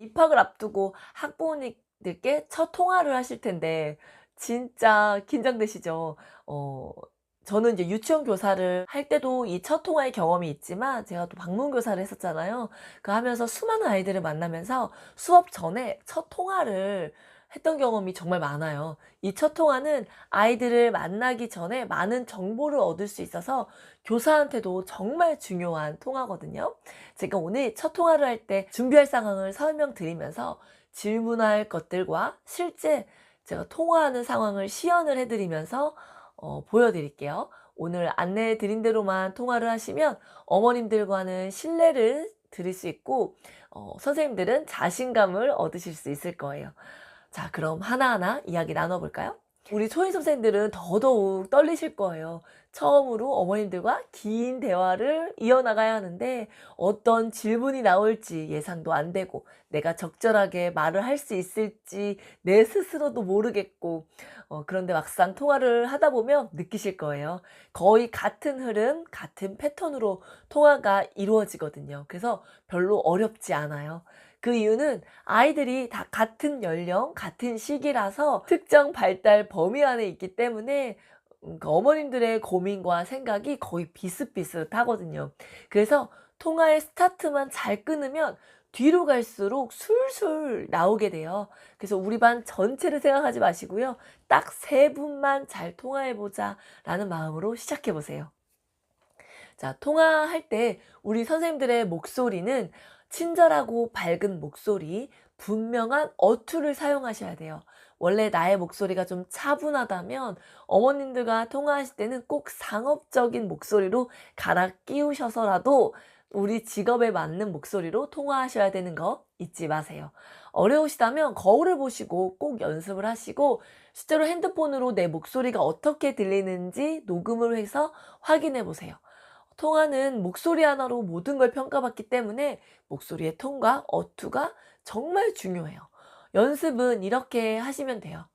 입학을 앞두고 학부모님들께 첫 통화를 하실 텐데 진짜 긴장되시죠? 저는 이제 유치원 교사를 할 때도 이 첫 통화의 경험이 있지만 제가 또 방문 교사를 했었잖아요. 그 하면서 수많은 아이들을 만나면서 수업 전에 첫 통화를 했던 경험이 정말 많아요. 이 첫 통화는 아이들을 만나기 전에 많은 정보를 얻을 수 있어서 교사한테도 정말 중요한 통화거든요. 제가 오늘 첫 통화를 할 때 준비할 상황을 설명드리면서 질문할 것들과 실제 제가 통화하는 상황을 시연을 해드리면서 보여드릴게요. 오늘 안내해 드린 대로만 통화를 하시면 어머님들과는 신뢰를 드릴 수 있고 선생님들은 자신감을 얻으실 수 있을 거예요. 자, 그럼 하나하나 이야기 나눠볼까요? 우리 초인 선생님들은 더더욱 떨리실 거예요. 처음으로 어머님들과 긴 대화를 이어나가야 하는데 어떤 질문이 나올지 예상도 안 되고 내가 적절하게 말을 할 수 있을지 내 스스로도 모르겠고 그런데 막상 통화를 하다 보면 느끼실 거예요. 거의 같은 흐름, 같은 패턴으로 통화가 이루어지거든요. 그래서 별로 어렵지 않아요. 그 이유는 아이들이 다 같은 연령, 같은 시기라서 특정 발달 범위 안에 있기 때문에 그 어머님들의 고민과 생각이 거의 비슷비슷하거든요. 그래서 통화의 스타트만 잘 끊으면 뒤로 갈수록 술술 나오게 돼요. 그래서 우리 반 전체를 생각하지 마시고요. 딱 세 분만 잘 통화해 보자 라는 마음으로 시작해 보세요. 자, 통화할 때 우리 선생님들의 목소리는 친절하고 밝은 목소리, 분명한 어투를 사용하셔야 돼요. 원래 나의 목소리가 좀 차분하다면 어머님들과 통화하실 때는 꼭 상업적인 목소리로 갈아 끼우셔서라도 우리 직업에 맞는 목소리로 통화하셔야 되는 거 잊지 마세요. 어려우시다면 거울을 보시고 꼭 연습을 하시고 실제로 핸드폰으로 내 목소리가 어떻게 들리는지 녹음을 해서 확인해 보세요. 통화는 목소리 하나로 모든 걸 평가받기 때문에 목소리의 톤과 어투가 정말 중요해요. 연습은 이렇게 하시면 돼요.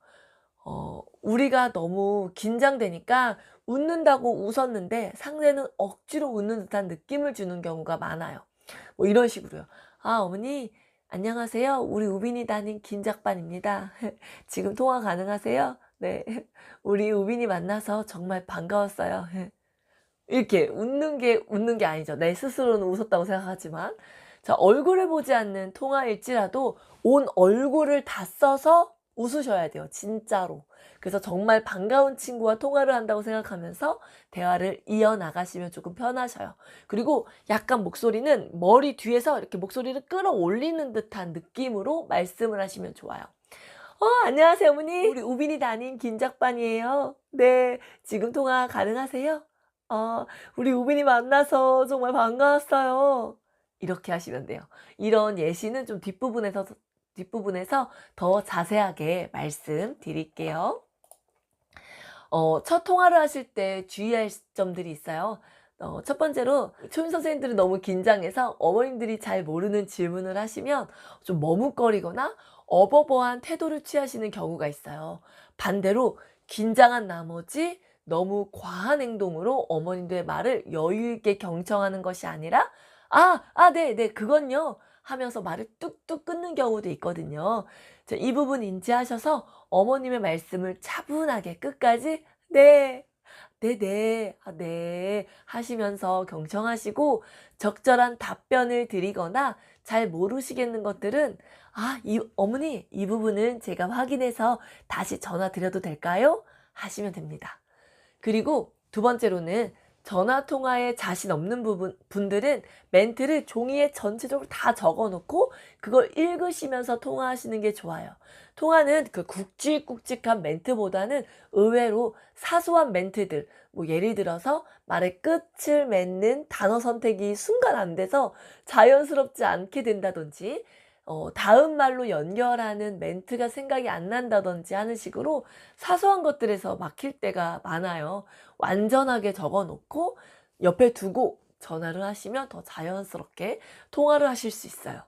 우리가 너무 긴장되니까 웃는다고 웃었는데 상대는 억지로 웃는 듯한 느낌을 주는 경우가 많아요. 뭐 이런 식으로요. 아, 어머니, 안녕하세요. 우리 우빈이 다닌 김작반입니다. 지금 통화 가능하세요? 네. 우리 우빈이 만나서 정말 반가웠어요. 이렇게 웃는 게 아니죠. 내 스스로는 웃었다고 생각하지만. 자, 얼굴을 보지 않는 통화일지라도 온 얼굴을 다 써서 웃으셔야 돼요. 진짜로. 그래서 정말 반가운 친구와 통화를 한다고 생각하면서 대화를 이어나가시면 조금 편하셔요. 그리고 약간 목소리는 머리 뒤에서 이렇게 목소리를 끌어올리는 듯한 느낌으로 말씀을 하시면 좋아요. 안녕하세요, 어머니. 우리 우빈이 다닌 김작반이에요. 네, 지금 통화 가능하세요? 어, 우리 우빈이 만나서 정말 반가웠어요. 이렇게 하시면 돼요. 이런 예시는 좀 뒷부분에서 더 자세하게 말씀드릴게요. 첫 통화를 하실 때 주의할 점들이 있어요. 첫 번째로 초임 선생님들은 너무 긴장해서 어머님들이 잘 모르는 질문을 하시면 좀 머뭇거리거나 어버버한 태도를 취하시는 경우가 있어요. 반대로 긴장한 나머지 너무 과한 행동으로 어머님들의 말을 여유 있게 경청하는 것이 아니라 네, 그건요 하면서 말을 뚝뚝 끊는 경우도 있거든요. 자, 이 부분 인지하셔서 어머님의 말씀을 차분하게 끝까지 네, 네네, 네 하시면서 경청하시고 적절한 답변을 드리거나 잘 모르시겠는 것들은 어머니, 이 부분은 제가 확인해서 다시 전화 드려도 될까요? 하시면 됩니다. 그리고 두 번째로는 전화 통화에 자신 없는 분들은 멘트를 종이에 전체적으로 다 적어 놓고 그걸 읽으시면서 통화하시는 게 좋아요. 통화는 그 굵직굵직한 멘트보다는 의외로 사소한 멘트들, 뭐 예를 들어서 말의 끝을 맺는 단어 선택이 순간 안 돼서 자연스럽지 않게 된다든지 다음 말로 연결하는 멘트가 생각이 안 난다든지 하는 식으로 사소한 것들에서 막힐 때가 많아요. 완전하게 적어 놓고 옆에 두고 전화를 하시면 더 자연스럽게 통화를 하실 수 있어요.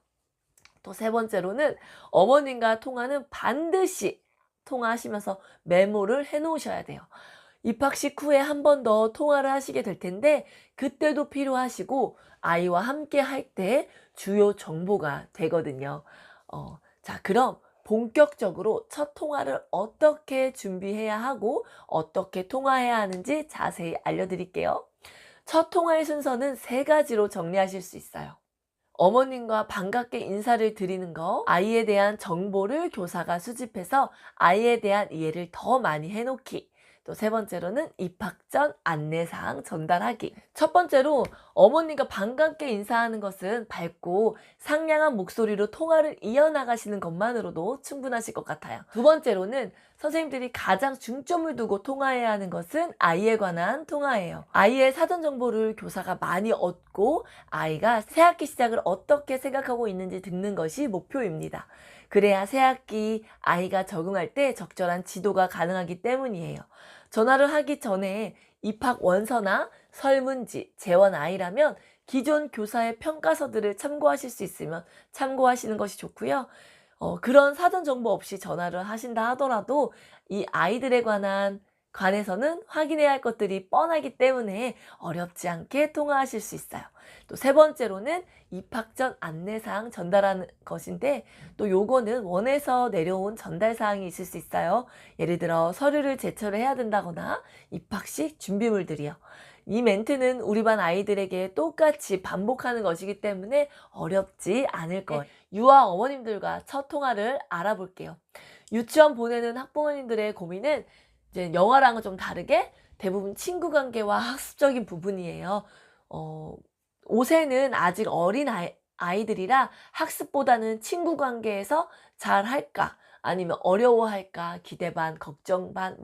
또 세 번째로는 어머님과 통화는 반드시 통화하시면서 메모를 해 놓으셔야 돼요. 입학식 후에 한 번 더 통화를 하시게 될 텐데 그때도 필요하시고 아이와 함께 할 때 주요 정보가 되거든요. 자, 그럼 본격적으로 첫 통화를 어떻게 준비해야 하고 어떻게 통화해야 하는지 자세히 알려드릴게요. 첫 통화의 순서는 세 가지로 정리하실 수 있어요. 어머님과 반갑게 인사를 드리는 거, 아이에 대한 정보를 교사가 수집해서 아이에 대한 이해를 더 많이 해놓기, 또 세 번째로는 입학 전 안내사항 전달하기. 첫 번째로 어머님과 반갑게 인사하는 것은 밝고 상냥한 목소리로 통화를 이어나가시는 것만으로도 충분하실 것 같아요. 두 번째로는 선생님들이 가장 중점을 두고 통화해야 하는 것은 아이에 관한 통화예요. 아이의 사전 정보를 교사가 많이 얻고 아이가 새학기 시작을 어떻게 생각하고 있는지 듣는 것이 목표입니다. 그래야 새학기 아이가 적응할 때 적절한 지도가 가능하기 때문이에요. 전화를 하기 전에 입학 원서나 설문지, 재원 아이라면 기존 교사의 평가서들을 참고하실 수 있으면 참고하시는 것이 좋고요. 그런 사전 정보 없이 전화를 하신다 하더라도 이 아이들에 관해서는 확인해야 할 것들이 뻔하기 때문에 어렵지 않게 통화하실 수 있어요. 또 세 번째로는 입학 전 안내사항 전달하는 것인데, 또 요거는 원에서 내려온 전달사항이 있을 수 있어요. 예를 들어 서류를 제출을 해야 된다거나 입학식 준비물들이요. 이 멘트는 우리 반 아이들에게 똑같이 반복하는 것이기 때문에 어렵지 않을 거예요. 유아 어머님들과 첫 통화를 알아볼게요. 유치원 보내는 학부모님들의 고민은 이제 영어랑은 좀 다르게 대부분 친구 관계와 학습적인 부분이에요. 5세는 아직 어린 아이들이라 학습보다는 친구 관계에서 잘 할까 아니면 어려워할까 기대 반 걱정 반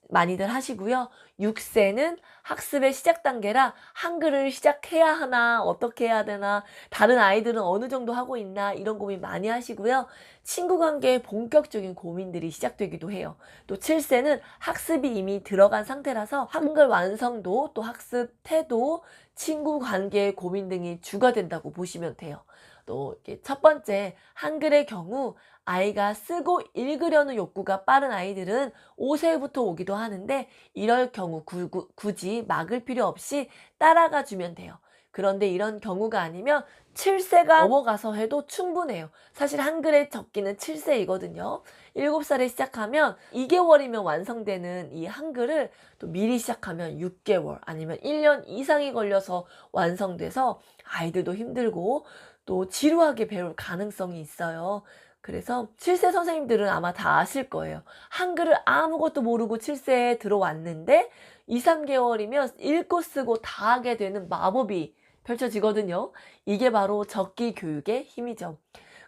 많이들 하시고요. 6세는 학습의 시작 단계라 한글을 시작해야 하나 어떻게 해야 되나 다른 아이들은 어느 정도 하고 있나 이런 고민 많이 하시고요. 친구 관계에 본격적인 고민들이 시작되기도 해요. 또 7세는 학습이 이미 들어간 상태라서 한글 완성도 또 학습 태도 친구 관계의 고민 등이 주가 된다고 보시면 돼요. 또 첫 번째 한글의 경우 아이가 쓰고 읽으려는 욕구가 빠른 아이들은 5세부터 오기도 하는데 이럴 경우 굳이 막을 필요 없이 따라가 주면 돼요. 그런데 이런 경우가 아니면 7세가 넘어가서 해도 충분해요. 사실 한글에 적기는 7세이거든요. 7살에 시작하면 2개월이면 완성되는 이 한글을 또 미리 시작하면 6개월 아니면 1년 이상이 걸려서 완성돼서 아이들도 힘들고 또 지루하게 배울 가능성이 있어요. 그래서 7세 선생님들은 아마 다 아실 거예요. 한글을 아무것도 모르고 7세에 들어왔는데 2, 3개월이면 읽고 쓰고 다 하게 되는 마법이 펼쳐지거든요. 이게 바로 적기 교육의 힘이죠.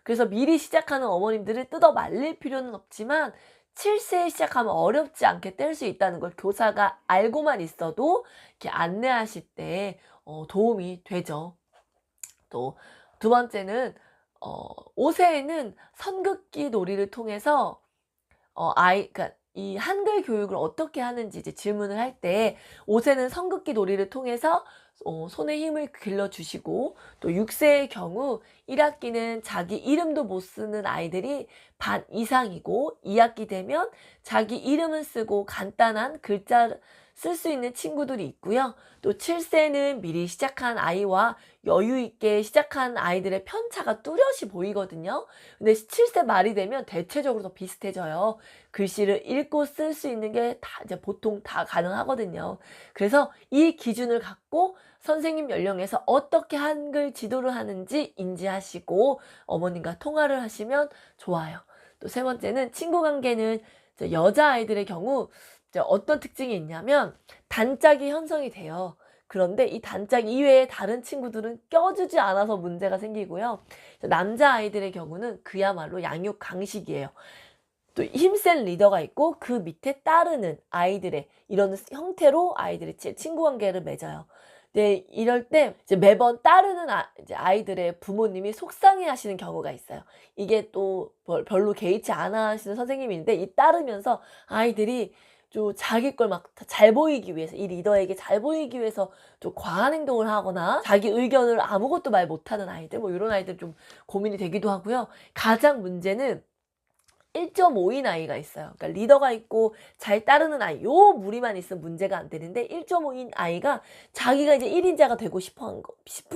그래서 미리 시작하는 어머님들을 뜯어 말릴 필요는 없지만 7세에 시작하면 어렵지 않게 뗄 수 있다는 걸 교사가 알고만 있어도 이렇게 안내하실 때 도움이 되죠. 또 두 번째는 5세에는 선긋기 놀이를 통해서 그러니까 이 한글 교육을 어떻게 하는지 이제 질문을 할 때 5세는 선긋기 놀이를 통해서 손에 힘을 길러주시고 또 6세의 경우 1학기는 자기 이름도 못 쓰는 아이들이 반 이상이고 2학기 되면 자기 이름은 쓰고 간단한 글자 쓸 수 있는 친구들이 있고요. 또 7세는 미리 시작한 아이와 여유 있게 시작한 아이들의 편차가 뚜렷이 보이거든요. 근데 7세 말이 되면 대체적으로 더 비슷해져요. 글씨를 읽고 쓸 수 있는 게 다 이제 보통 다 가능하거든요. 그래서 이 기준을 갖고 선생님 연령에서 어떻게 한글 지도를 하는지 인지하시고 어머님과 통화를 하시면 좋아요. 또 세 번째는 친구 관계는 여자아이들의 경우 어떤 특징이 있냐면 단짝이 형성이 돼요. 그런데 이 단짝 이외에 다른 친구들은 껴주지 않아서 문제가 생기고요. 남자아이들의 경우는 그야말로 양육 강식이에요. 또 힘센 리더가 있고 그 밑에 따르는 아이들의 이런 형태로 아이들의 친구 관계를 맺어요. 네, 이럴 때 이제 매번 따르는 이제 아이들의 부모님이 속상해 하시는 경우가 있어요. 이게 또 별로 개의치 않아 하시는 선생님인데 이 따르면서 아이들이 좀 자기 걸 막 잘 보이기 위해서 이 리더에게 잘 보이기 위해서 좀 과한 행동을 하거나 자기 의견을 아무것도 말 못하는 아이들 뭐 이런 아이들 좀 고민이 되기도 하고요. 가장 문제는 1.5인 아이가 있어요. 그러니까 리더가 있고 잘 따르는 아이, 요 무리만 있으면 문제가 안 되는데 1.5인 아이가 자기가 이제 1인자가 되고 싶은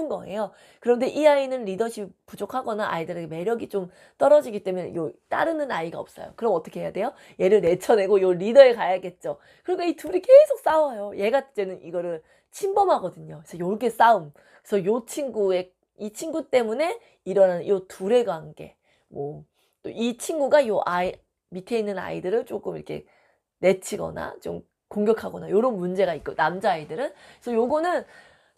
거예요. 그런데 이 아이는 리더십이 부족하거나 아이들에게 매력이 좀 떨어지기 때문에 요 따르는 아이가 없어요. 그럼 어떻게 해야 돼요? 얘를 내쳐내고 요 리더에 가야겠죠. 그러니까 이 둘이 계속 싸워요. 얘가 이제는 이거를 침범하거든요. 그래서 요게 싸움. 그래서 이 친구 때문에 일어나는 요 둘의 관계. 뭐 또 이 친구가 요 아이 밑에 있는 아이들을 조금 이렇게 내치거나 좀 공격하거나 요런 문제가 있고 남자아이들은. 그래서 요거는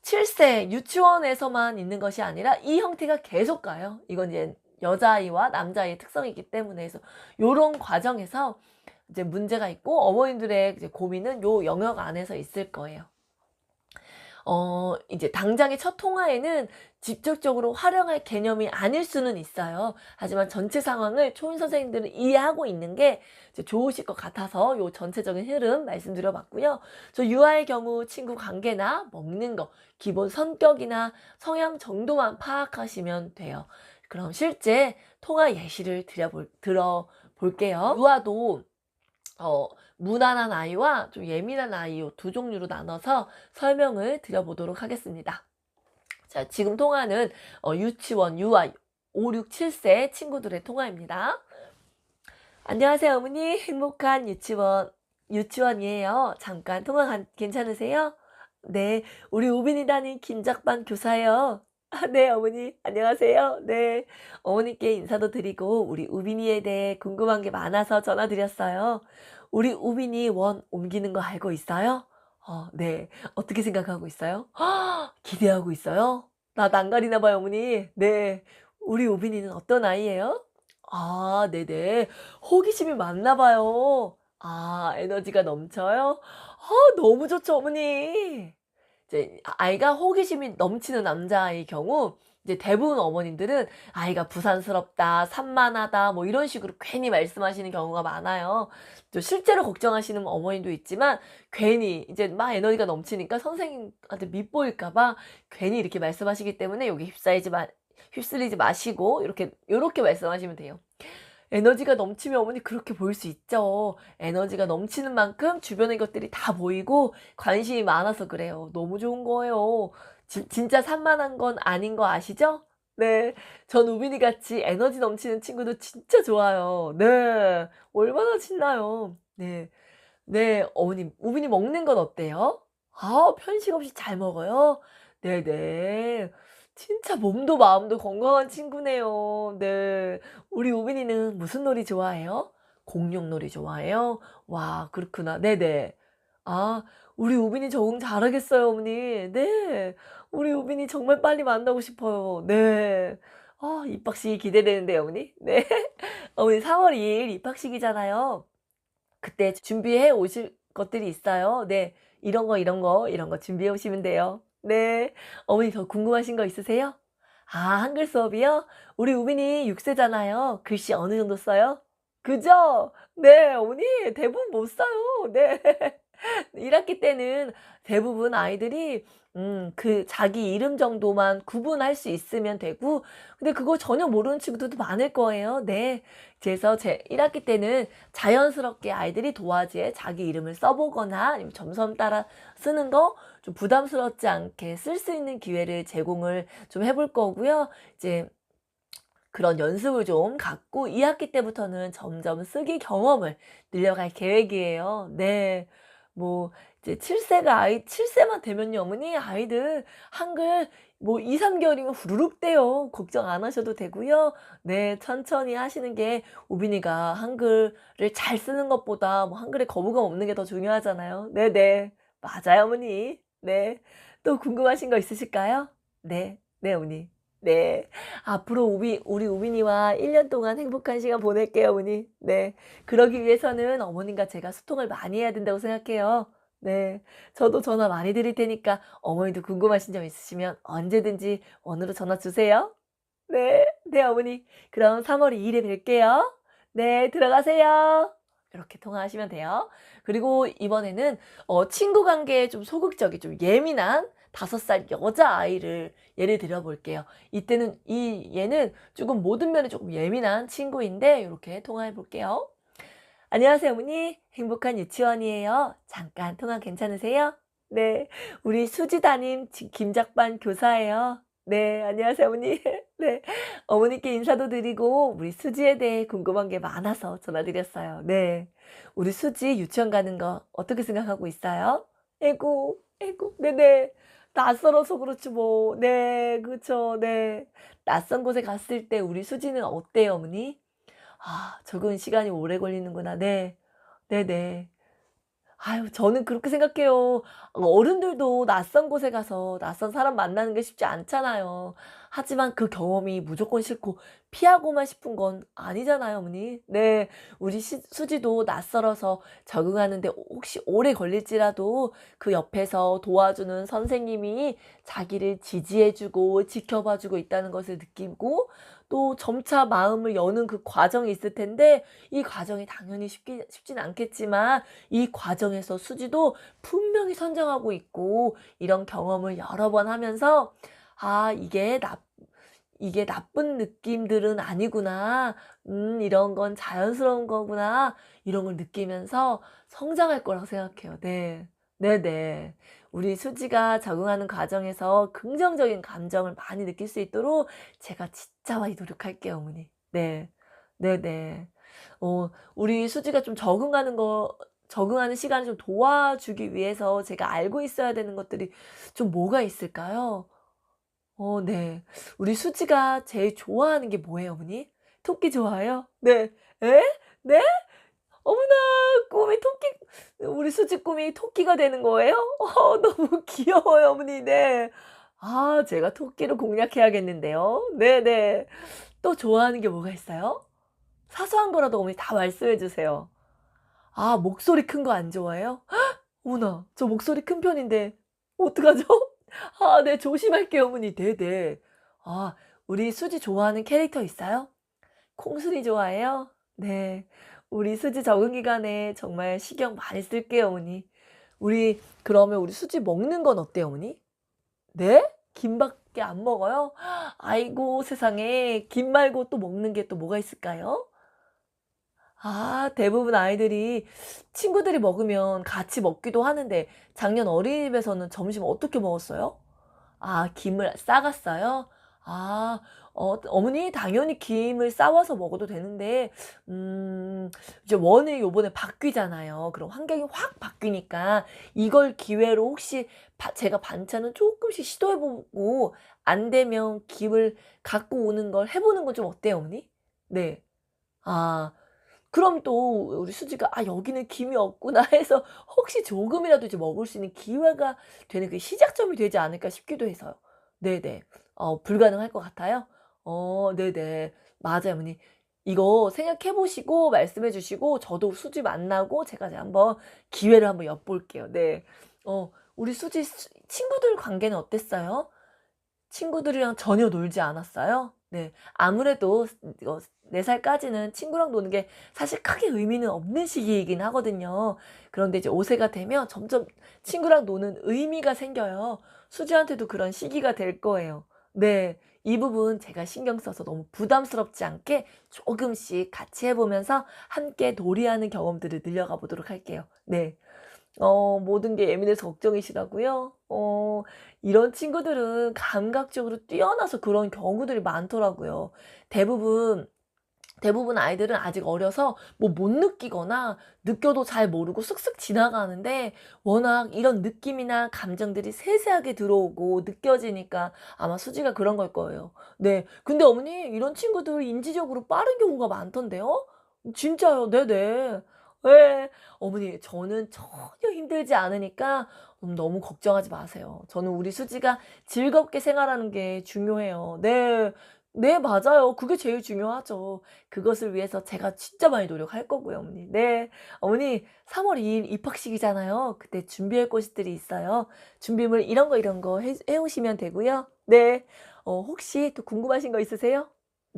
7세 유치원에서만 있는 것이 아니라 이 형태가 계속 가요. 이건 이제 여자아이와 남자아이의 특성이기 때문에. 그래서 요런 과정에서 이제 문제가 있고 어머님들의 이제 고민은 요 영역 안에서 있을 거예요. 이제 당장의 첫 통화에는 직접적으로 활용할 개념이 아닐 수는 있어요. 하지만 전체 상황을 초임 선생님들은 이해하고 있는 게 이제 좋으실 것 같아서 요 전체적인 흐름 말씀드려 봤고요. 저 유아의 경우 친구 관계나 먹는 거, 기본 성격이나 성향 정도만 파악하시면 돼요. 그럼 실제 통화 예시를 들어볼게요. 유아도 무난한 아이와 좀 예민한 아이 두 종류로 나눠서 설명을 드려보도록 하겠습니다. 자, 지금 통화는 유치원 유아 5, 6, 7세 친구들의 통화입니다. 안녕하세요, 어머니. 행복한 유치원이에요. 잠깐 통화 괜찮으세요? 네, 우리 우빈이 다닌 김작반 교사예요. 아, 네, 어머니. 안녕하세요. 네, 어머니께 인사도 드리고 우리 우빈이에 대해 궁금한 게 많아서 전화드렸어요. 우리 우빈이 원 옮기는 거 알고 있어요? 네. 어떻게 생각하고 있어요? 기대하고 있어요? 나 낯가리나 봐요, 어머니. 네. 우리 우빈이는 어떤 아이예요? 아, 네네. 호기심이 많나 봐요. 아, 에너지가 넘쳐요? 너무 좋죠, 어머니. 이제 아이가 호기심이 넘치는 남자아이의 경우 이제 대부분 어머님들은 아이가 부산스럽다, 산만하다 뭐 이런 식으로 괜히 말씀하시는 경우가 많아요. 또 실제로 걱정하시는 어머님도 있지만 괜히 이제 막 에너지가 넘치니까 선생님한테 밉보일까 봐 괜히 이렇게 말씀하시기 때문에 여기 휩쓸리지 마시고 요렇게 말씀하시면 돼요. 에너지가 넘치면 어머니 그렇게 보일 수 있죠. 에너지가 넘치는 만큼 주변의 것들이 다 보이고 관심이 많아서 그래요. 너무 좋은 거예요. 진짜 산만한 건 아닌 거 아시죠? 네. 전 우빈이 같이 에너지 넘치는 친구도 진짜 좋아요. 네. 얼마나 신나요. 네. 네, 어머님, 우빈이 먹는 건 어때요? 아, 편식 없이 잘 먹어요? 네네. 진짜 몸도 마음도 건강한 친구네요. 네. 우리 우빈이는 무슨 놀이 좋아해요? 공룡놀이 좋아해요? 와, 그렇구나. 네네. 아, 우리 우빈이 적응 잘하겠어요, 어머니. 네. 우리 우빈이 정말 빨리 만나고 싶어요. 네. 아, 입학식이 기대되는데요, 어머니. 네. 어머니 3월 2일 입학식이잖아요. 그때 준비해 오실 것들이 있어요. 네. 이런 거 준비해 오시면 돼요. 네. 어머니 더 궁금하신 거 있으세요? 아, 한글 수업이요? 우리 우빈이 6세잖아요. 글씨 어느 정도 써요? 그죠? 네, 어머니 대부분 못 써요. 네. 1학기 때는 대부분 아이들이 그 자기 이름 정도만 구분할 수 있으면 되고 근데 그거 전혀 모르는 친구들도 많을 거예요. 네. 그래서 제 1학기 때는 자연스럽게 아이들이 도화지에 자기 이름을 써보거나 아니면 점선 따라 쓰는 거 좀 부담스럽지 않게 쓸 수 있는 기회를 제공을 좀 해볼 거고요. 이제 그런 연습을 좀 갖고 2학기 때부터는 점점 쓰기 경험을 늘려갈 계획이에요. 네. 뭐 이제 7세만 되면요 어머니 아이들 한글 뭐 2-3개월이면 후루룩 돼요. 걱정 안 하셔도 되고요. 네. 천천히 하시는 게 우빈이가 한글을 잘 쓰는 것보다 뭐 한글에 거부감 없는 게 더 중요하잖아요. 네네. 맞아요 어머니. 네. 또 궁금하신 거 있으실까요? 네. 네 어머니. 네. 앞으로 우리 우빈이와 1년 동안 행복한 시간 보낼게요, 어머니. 네. 그러기 위해서는 어머님과 제가 소통을 많이 해야 된다고 생각해요. 네. 저도 전화 많이 드릴 테니까 어머니도 궁금하신 점 있으시면 언제든지 원으로 전화 주세요. 네. 네, 어머니. 그럼 3월 2 일에 뵐게요. 네. 들어가세요. 이렇게 통화하시면 돼요. 그리고 이번에는 친구 관계에 좀 소극적이 좀 예민한 5살 여자아이를 예를 들어 볼게요. 이때는 얘는 조금 모든 면에 조금 예민한 친구인데 요렇게 통화해 볼게요. "안녕하세요 어머니. 행복한 유치원이에요. 잠깐 통화 괜찮으세요?" "네. 우리 수지 담임 김작반 교사예요." "네. 안녕하세요 어머니." "네. 어머니께 인사도 드리고 우리 수지에 대해 궁금한 게 많아서 전화드렸어요." "네. 우리 수지 유치원 가는 거 어떻게 생각하고 있어요?" "아이고, 아이고. 네네. 낯설어서 그렇지 뭐." "네. 그쵸. 네. 낯선 곳에 갔을 때 우리 수지는 어때요 어머니?" "아 적응 시간이 오래 걸리는구나." "네. 네네." 아유 저는 그렇게 생각해요. 어른들도 낯선 곳에 가서 낯선 사람 만나는 게 쉽지 않잖아요. 하지만 그 경험이 무조건 싫고 피하고만 싶은 건 아니잖아요 어머니. 네. 우리 수지도 낯설어서 적응하는 데 혹시 오래 걸릴지라도 그 옆에서 도와주는 선생님이 자기를 지지해 주고 지켜봐 주고 있다는 것을 느끼고 또 점차 마음을 여는 그 과정이 있을 텐데 이 과정이 당연히 쉽지는 않겠지만 이 과정에서 수지도 분명히 성장하고 있고 이런 경험을 여러 번 하면서 '아 이게 나쁜 느낌들은 아니구나. 이런 건 자연스러운 거구나.' 이런 걸 느끼면서 성장할 거라고 생각해요. 네. 네네. 우리 수지가 적응하는 과정에서 긍정적인 감정을 많이 느낄 수 있도록 제가 진짜 많이 노력할게요 어머니. 네. 네네. 우리 수지가 좀 적응하는 시간을 좀 도와주기 위해서 제가 알고 있어야 되는 것들이 좀 뭐가 있을까요? 네. 우리 수지가 제일 좋아하는 게 뭐예요 어머니? 토끼 좋아해요? 네. 에? 네? 어머나 꿈이 토끼 우리 수지 꿈이 토끼가 되는 거예요? 너무 귀여워요 어머니. 네. 아 제가 토끼를 공략해야겠는데요. 네네. 또 좋아하는 게 뭐가 있어요? 사소한 거라도 어머니 다 말씀해 주세요. 아 목소리 큰 거 안 좋아해요? 어머나 저 목소리 큰 편인데 어떡하죠? 아 네 조심할게요 어머니. 네네. 아 우리 수지 좋아하는 캐릭터 있어요? 콩순이 좋아해요? 네. 우리 수지 적응 기간에 정말 신경 많이 쓸게요 어머니. 그러면 우리 수지 먹는 건 어때요 어머니? 네? 김밖에 안 먹어요? 아이고 세상에. 김 말고 또 먹는 게 또 뭐가 있을까요? 아 대부분 아이들이 친구들이 먹으면 같이 먹기도 하는데 작년 어린이집에서는 점심 어떻게 먹었어요? 아 김을 싸갔어요? 아 어머니 당연히 김을 싸와서 먹어도 되는데 이제 원이 요번에 바뀌잖아요. 그럼 환경이 확 바뀌니까 이걸 기회로 혹시 제가 반찬을 쪼끔씩 시도해 보고 안 되면 김을 갖고 오는 걸 해 보는 건 좀 어때요 어머니? 네. 아 그럼 또 우리 수지가 '아 여기는 김이 없구나.' 해서 혹시 조금이라도 이제 먹을 수 있는 기회가 되는 그 시작점이 되지 않을까 싶기도 해서요. 네네. 불가능할 것 같아요? 네네. 맞아요 어머니. 이거 생각해 보시고 말씀해 주시고 저도 수지 만나고 제가 이제 한번 기회를 한번 엿볼게요. 네. 우리 수지 친구들 관계는 어땠어요? 친구들이랑 전혀 놀지 않았어요? 네. 아무래도 4 살까지는 친구랑 노는 게 사실 크게 의미는 없는 시기이긴 하거든요. 그런데 이제 5 세가 되면 점점 친구랑 노는 의미가 생겨요. 수지한테도 그런 시기가 될 거예요. 네. 이 부분 제가 신경 써서 너무 부담스럽지 않게 조금씩 같이 해 보면서 함께 놀이하는 경험들을 늘려가 보도록 할게요. 네. 모든 게 예민해서 걱정이시라고요? 이런 친구들은 감각적으로 뛰어나서 그런 경우들이 많더라고요. 대부분 아이들은 아직 어려서 뭐 못 느끼거나 느껴도 잘 모르고 쓱쓱 지나가는데 워낙 이런 느낌이나 감정들이 세세하게 들어오고 느껴지니까 아마 수지가 그런 걸 거예요. 네. 근데 어머니 이런 친구들 인지적으로 빠른 경우가 많던데요? 진짜요. 네네. 예. 어머니 저는 전혀 힘들지 않으니까 너무 걱정하지 마세요. 저는 우리 수지가 즐겁게 생활하는 게 중요해요. 네. 네 맞아요. 그게 제일 중요하죠. 그것을 위해서 제가 진짜 많이 노력할 거고요 어머니. 네. 어머니 3월 2일 입학식이잖아요. 그때 준비할 것들이 있어요. 준비물 이런 거 해 오시면 되고요. 네. 혹시 또 궁금하신 거 있으세요?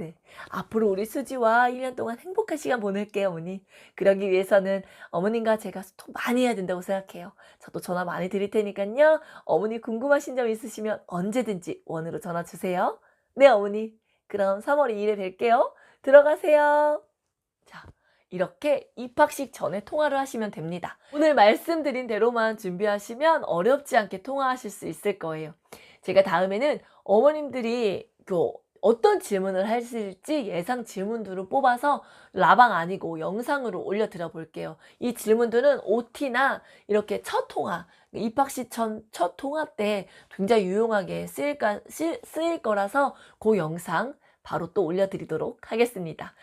네. 앞으로 우리 수지와 1년 동안 행복한 시간 보낼게요, 어머니. 그러기 위해서는 어머님과 제가 소통 많이 해야 된다고 생각해요. 저도 전화 많이 드릴 테니깐요. 어머니 궁금하신 점 있으시면 언제든지 원으로 전화 주세요. 네, 어머니. 그럼 3월 2 일에 뵐게요. 들어가세요. 자, 이렇게 입학식 전에 통화를 하시면 됩니다. 오늘 말씀드린 대로만 준비하시면 어렵지 않게 통화하실 수 있을 거예요. 제가 다음에는 어머님들이 어떤 질문을 하실지 예상 질문들을 뽑아서 라방 아니고 영상으로 올려드려 볼게요. 이 질문들은 OT나 이렇게 첫 통화, 입학식 전 첫 통화 때 굉장히 유용하게 쓰일 거라서 그 영상 바로 또 올려드리도록 하겠습니다.